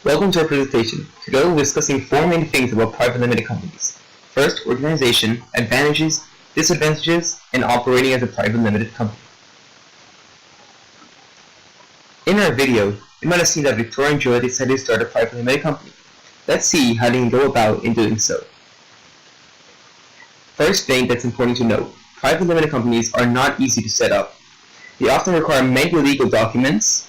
Welcome to our presentation. Today we'll be discussing four main things about private limited companies. First, organization, advantages, disadvantages, and operating as a private limited company. In our video, you might have seen that Victoria and Joy decided to start a private limited company. Let's see how they can go about in doing so. First thing that's important to note, private limited companies are not easy to set up. They often require many legal documents,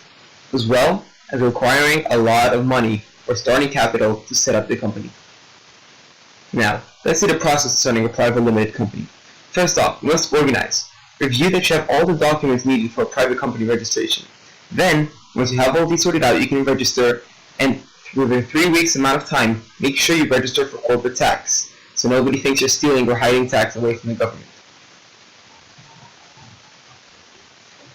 as well as requiring a lot of money or starting capital to set up the company. Now, let's see the process of starting a private limited company. First off, you must organize. Review that you have all the documents needed for a private company registration. Then, once you have all these sorted out, you can register, and within 3 weeks amount of time, make sure you register for corporate tax, so nobody thinks you're stealing or hiding tax away from the government.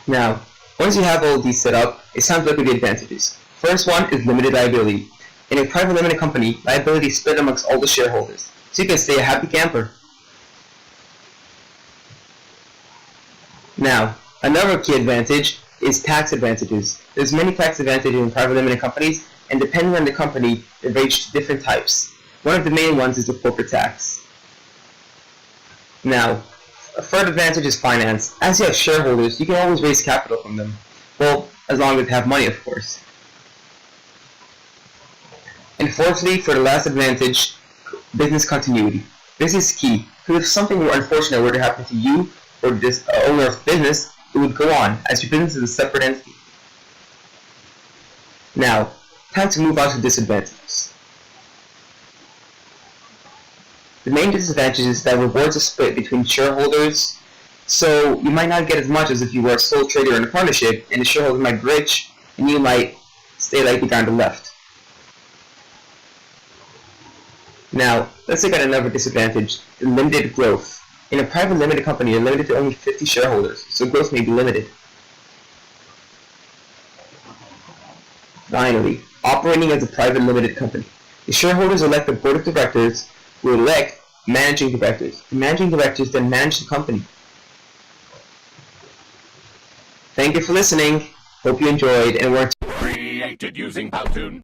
Now, once you have all these set up, it's time to look at the advantages. First one is limited liability. In a private limited company, liability is split amongst all the shareholders, so you can stay a happy camper. Now, another key advantage is tax advantages. There's many tax advantages in private limited companies, and depending on the company, they range to different types. One of the main ones is the corporate tax. Now, a third advantage is finance. As you have shareholders, you can always raise capital from them. Well, as long as they have money, of course. And fourthly, for the last advantage, business continuity. This is key, because if something unfortunate were to happen to you or this owner of business, it would go on, as your business is a separate entity. Now, time to move on to disadvantages. The main disadvantage is that rewards are split between shareholders, so you might not get as much as if you were a sole trader in a partnership, and the shareholders might be rich, and you might stay like the guy on the left. Now, let's look at another disadvantage, the limited growth. In a private limited company, you're limited to only 50 shareholders, so growth may be limited. Finally, operating as a private limited company. The shareholders elect the board of directors, who elect managing directors. The managing directors then manage the company. Thank you for listening. Hope you enjoyed and were created using Powtoon.